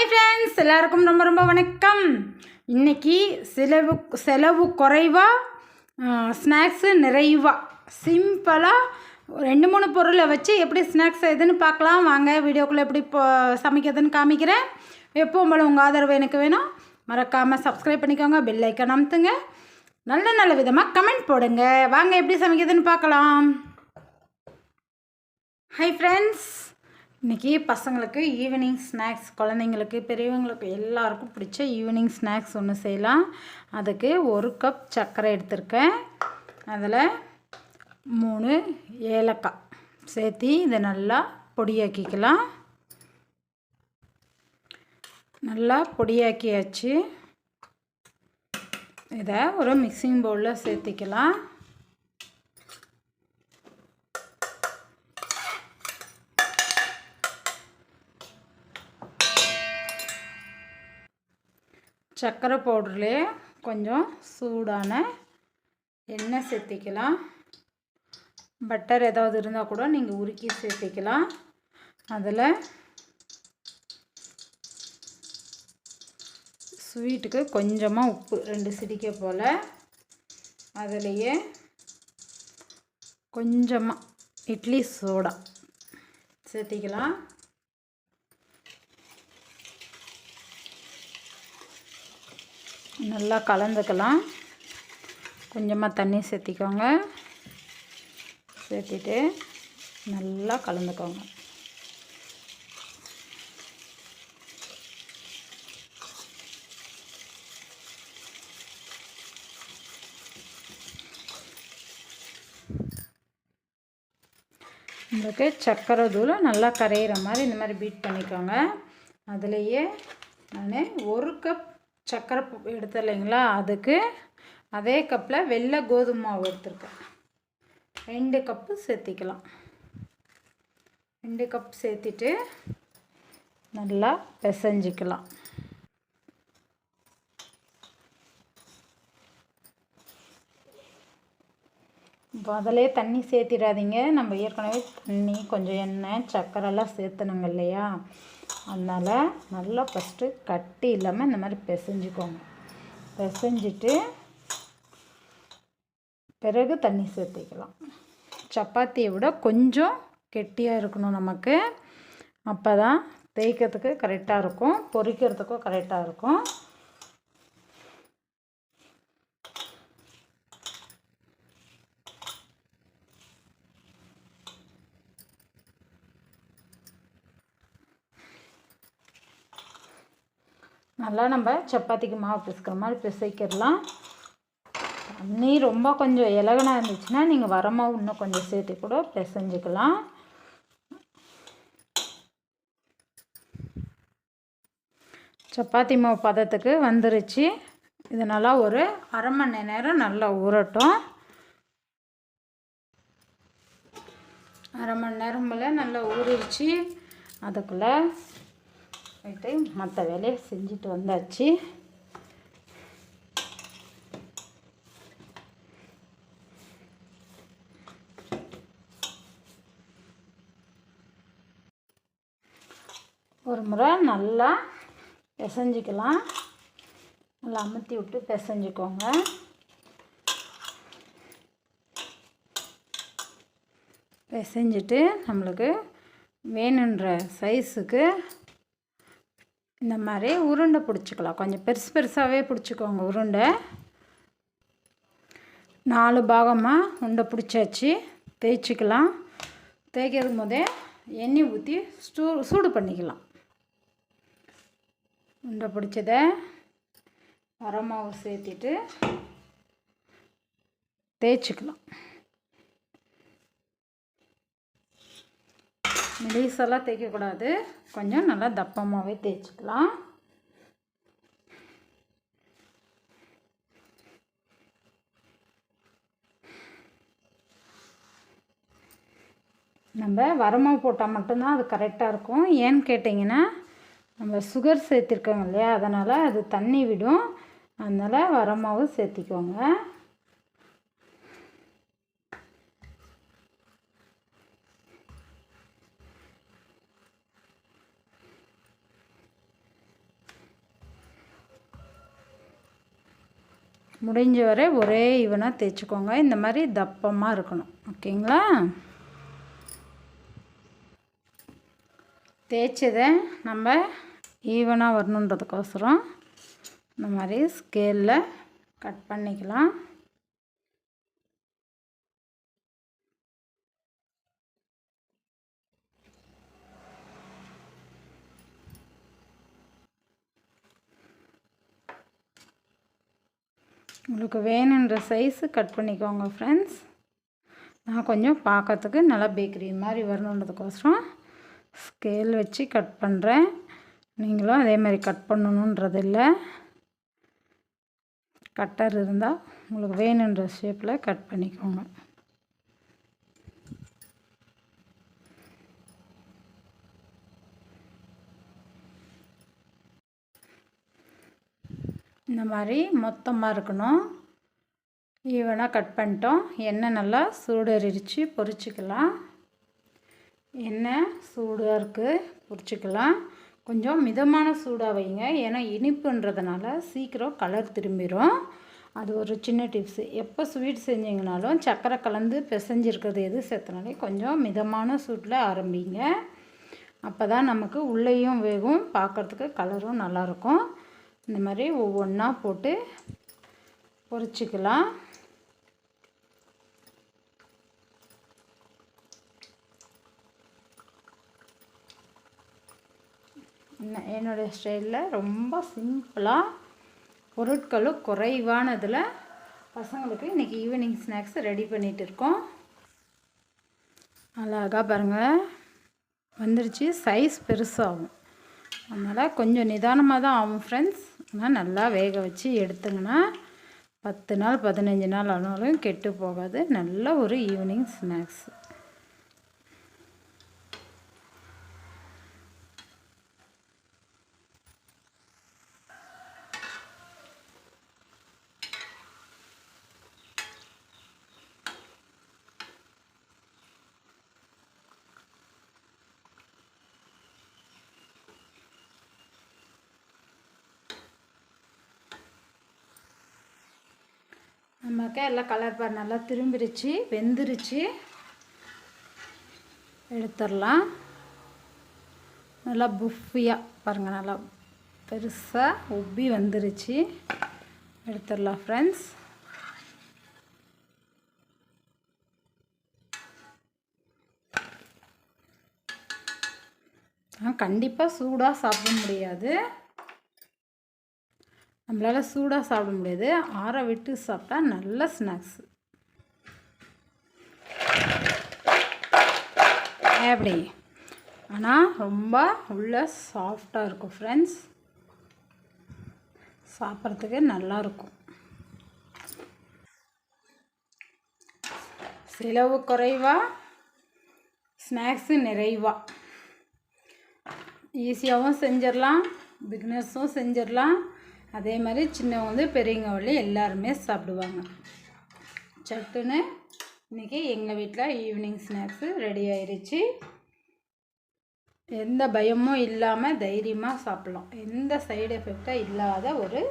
Friends, எல்லாருக்கும் ரொம்ப ரொம்ப வணக்கம். இன்றைக்கி செலவு குறைவாக ஸ்நாக்ஸு நிறைவாக சிம்பிளாக 2-3 பொருளை வச்சு எப்படி ஸ்நாக்ஸ் எதுன்னு பார்க்கலாம் வாங்க. வீடியோக்குள்ளே எப்படி சமைக்கிறதுன்னு காமிக்கிறேன். எப்பவும் போல உங்கள் ஆதரவு எனக்கு வேணும். மறக்காமல் சப்ஸ்கிரைப் பண்ணிக்கோங்க, பெல் ஐக்கான் அமுத்துங்க, நல்ல நல்ல விதமாக கமெண்ட் போடுங்க. வாங்க எப்படி சமைக்கிறதுன்னு பார்க்கலாம். ஹை ஃப்ரெண்ட்ஸ், இன்றைக்கி பசங்களுக்கு ஈவினிங் ஸ்நாக்ஸ், குழந்தைங்களுக்கு பெரியவங்களுக்கு எல்லாருக்கும் பிடிச்ச ஈவினிங் ஸ்நாக்ஸ் ஒன்று செய்யலாம். அதுக்கு 1 கப் சர்க்கரை எடுத்திருக்கேன். அதில் 3 ஏலக்காய் சேர்த்து இதை நல்லா பொடியாக்கிக்கலாம். நல்லா பொடியாக்கியாச்சு. இதை ஒரு மிக்சிங் பவுலில் சேர்த்திக்கலாம். சர்க்கரை பவுடர்லேயே கொஞ்சம் சூடான எண்ணெய் சேர்த்திக்கலாம். பட்டர் ஏதாவது இருந்தால் கூட நீங்கள் உருக்கி சேர்த்திக்கலாம். அதில் ஸ்வீட்டுக்கு கொஞ்சமாக உப்பு 2 சிட்டிகை போல், அதுலேயே கொஞ்சமாக இட்லி சோடா சேர்த்திக்கலாம். நல்லா கலந்துக்கலாம். கொஞ்சமாக தண்ணி சேர்த்திக்கோங்க. சேர்த்திட்டு நல்லா கலந்துக்கோங்க. உங்களுக்கு சர்க்கரை தூள் நல்லா கரையிற மாதிரி இந்த மாதிரி பீட் பண்ணிக்கோங்க. அதுலேயே நான் 1 கப் சர்க்கரை எடுத்து இல்லைங்களா, அதுக்கு அதே கப்பில் வெள்ளை கோதுமை மாவு எடுத்துருக்கேன். 2 கப்பு சேர்த்திக்கலாம். 2 கப் சேர்த்திட்டு நல்லா பிசைஞ்சிக்கலாம். இப்போ அதிலே தண்ணி சேர்த்திடாதீங்க. நம்ம ஏற்கனவே தண்ணி, கொஞ்சம் எண்ணெய், சர்க்கரைலாம் சேர்த்துனுங்க இல்லையா, அதனால் நல்லா ஃபஸ்ட்டு கட்டி இல்லாமல் இந்த மாதிரி பிசைஞ்சிக்கோங்க. பிசைஞ்சிட்டு பிறகு தண்ணி சேர்த்திக்கலாம். சப்பாத்தியை விட கொஞ்சம் கெட்டியாக இருக்கணும் நமக்கு. அப்போ தான் தேய்க்கிறதுக்கு கரெக்டாக இருக்கும், பொரிக்கிறதுக்கும் கரெக்டாக இருக்கும். நல்லா நம்ம சப்பாத்திக்கு மாவு பிசைக்கிற மாதிரி பிசைக்கிடலாம். தண்ணி ரொம்ப கொஞ்சம் இலகனா இருந்துச்சுன்னா நீங்கள் வரமாவு இன்னும் கொஞ்சம் சேர்த்து கூட பிசைஞ்சிக்கலாம். சப்பாத்தி மாவு பதத்துக்கு வந்துருச்சு. இது நல்லா ஒரு 1/2 மணி நேரம் நல்லா ஊறட்டும். 1/2 மணி நேரம் போல் நல்லா ஊறிடுச்சு. அதுக்குள்ளே போய்ட்டு மற்ற வேலையை செஞ்சுட்டு வந்தாச்சு. ஒரு முறை நல்லா பிசைஞ்சிக்கலாம். நல்லா அமுத்தி விட்டு பிசைஞ்சிக்கோங்க. பிசைஞ்சிட்டு நம்மளுக்கு வேணுன்ற சைஸுக்கு இந்த மாதிரி உருண்டை பிடிச்சிக்கலாம். கொஞ்சம் பெருசு பெருசாகவே பிடிச்சிக்கோங்க உருண்டை. 4 பாகமாக உருண்டை பிடிச்சாச்சு. தேய்ச்சிக்கலாம். தேய்க்கும் போதே எண்ணெய் ஊற்றி சூடு பண்ணிக்கலாம். உருண்டை பிடிச்சதை வரமாவு சேர்த்திட்டு தேய்ச்சிக்கலாம். மெலிசாலாம் தேய்க்கக்கூடாது, கொஞ்சம் நல்லா தப்பமாகவே தேய்ச்சிக்கலாம். நம்ம வரமாவு போட்டால் மட்டும்தான் அது கரெக்டாக இருக்கும். ஏன்னு கேட்டிங்கன்னா, நம்ம சுகர் சேர்த்திருக்கோங்க இல்லையா, அதனால் அது தண்ணி விடும். அதனால் வரமாவு சேர்த்திக்கோங்க. முடிஞ்ச வரை ஒரே ஈவனாக தேய்ச்சிக்கோங்க. இந்த மாதிரி தப்பமாக இருக்கணும். ஓகேங்களா? தேய்ச்சதை நம்ம ஈவனாக வரணுன்றதுக்கோசரம் இந்த மாதிரி ஸ்கேலில் கட் பண்ணிக்கலாம். உங்களுக்கு வேணுன்ற சைஸு கட் பண்ணிக்கோங்க ஃப்ரெண்ட்ஸ். நான் கொஞ்சம் பார்க்கறதுக்கு நல்லா பேக்கரி மாதிரி வரணுன்றதுக்கோசரம் ஸ்கேல் வச்சு கட் பண்ணுறேன். நீங்களும் அதே மாதிரி கட் பண்ணணுன்றது இல்லை. கட்டர் இருந்தால் உங்களுக்கு வேணுன்ற ஷேப்பில் கட் பண்ணிக்கோங்க. இந்த மாதிரி மொத்தமாக இருக்கணும். ஈவனாக கட் பண்ணிட்டோம். எண்ணெய் நல்லா சூடேறிடுச்சு, பொரிச்சிக்கலாம். எண்ணெய் சூடாக இருக்குது, பொரிச்சிக்கலாம். கொஞ்சம் மிதமான சூடாக வைங்க, ஏன்னா இனிப்புன்றதுனால சீக்கிரம் கலர் திரும்பிடும். அது ஒரு சின்ன டிப்ஸு. எப்போ ஸ்வீட் செஞ்சிங்கனாலும் சர்க்கரை கலந்து பிசைஞ்சிருக்கிறது எது சேர்த்தனாலே கொஞ்சம் மிதமான சூட்டில் ஆரம்பிங்க. அப்போ தான் நமக்கு உள்ளேயும் வேகும், பார்க்குறதுக்கு கலரும் நல்லாயிருக்கும். இந்த மாதிரி ஒவ்வொன்றா போட்டு பொரிச்சிக்கலாம். என்னுடைய ஸ்டைலில் ரொம்ப சிம்பிளாக பொருட்களும் குறைவானதில் பசங்களுக்கு இன்றைக்கி ஈவினிங் ஸ்நாக்ஸ் ரெடி பண்ணிகிட்டு இருக்கோம். அழகாக பாருங்கள் வந்துருச்சு. சைஸ் பெருசாகும், அதனால் கொஞ்சம் நிதானமாக தான் ஆகும் ஃப்ரெண்ட்ஸ். ஆனால் நல்லா வேக வச்சு எடுத்துங்கன்னா 10 நாள் 15 நாள் ஆனாலும் கெட்டு போகாது. நல்ல ஒரு ஈவினிங் ஸ்நாக்ஸ். நமக்கு எல்லாம் கலர் பார் நல்லா திரும்பிருச்சு, வெந்துருச்சு. எடுத்துடலாம். நல்லா புஃபியாக பாருங்கள், நல்லா பெருசாக உப்பி வந்துருச்சு. எடுத்துடலாம் ஃப்ரெண்ட்ஸ். கண்டிப்பாக சூடாக சாப்பிட முடியாது. நம்மளால் சூடாக சாப்பிட முடியாது, ஆற விட்டு சாப்பிட்டா நல்ல ஸ்நாக்ஸ். எப்படி ஆனால் ரொம்ப உள்ள சாஃப்டாக இருக்கும் ஃப்ரெண்ட்ஸ். சாப்பிட்றதுக்கு நல்லாயிருக்கும். செலவு குறைவாக, ஸ்நாக்ஸு நிறைவாக, ஈஸியாகவும் செஞ்சிடலாம், பிகினர்ஸும் செஞ்சிடலாம். அதே மாதிரி சின்னவங்க பெரியவங்க வழி எல்லாருமே சாப்பிடுவாங்க. சட்டுன்னு இன்றைக்கி எங்கள் வீட்டில் ஈவினிங் ஸ்நாக்ஸு ரெடி ஆயிடுச்சு. எந்த பயமும் இல்லாமல் தைரியமாக சாப்பிட்லாம். எந்த சைடு எஃபெக்டாக இல்லாத ஒரு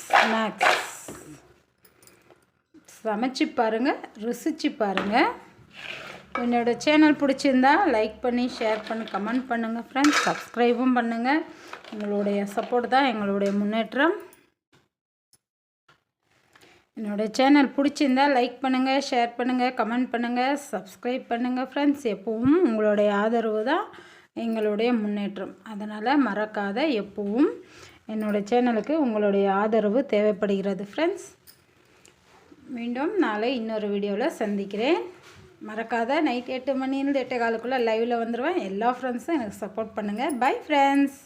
ஸ்நாக்ஸ். சமைச்சு பாருங்கள், ருசிச்சு பாருங்கள். என்னோடய சேனல் பிடிச்சிருந்தா லைக் பண்ணி, ஷேர் பண்ணி, கமெண்ட் பண்ணுங்கள் ஃப்ரெண்ட்ஸ். சப்ஸ்கிரைபும் பண்ணுங்கள். உங்களுடைய சப்போர்ட் தான் எங்களுடைய முன்னேற்றம். என்னோடய சேனல் பிடிச்சிருந்தா லைக் பண்ணுங்கள், ஷேர் பண்ணுங்கள், கமெண்ட் பண்ணுங்கள், சப்ஸ்கிரைப் பண்ணுங்கள் ஃப்ரெண்ட்ஸ். எப்பவும் உங்களுடைய ஆதரவு தான் எங்களுடைய முன்னேற்றம். அதனால் மறக்காத, எப்பவும் என்னோடய சேனலுக்கு உங்களுடைய ஆதரவு தேவைப்படுகிறது ஃப்ரெண்ட்ஸ். மீண்டும் நாளை இன்னொரு வீடியோவில் சந்திக்கிறேன். மறக்காத, நைட் 8 மணிலேருந்து 8:15 லைவில் வந்துடுவேன். எல்லா ஃப்ரெண்ட்ஸும் எனக்கு சப்போர்ட் பண்ணுங்கள். Bye friends.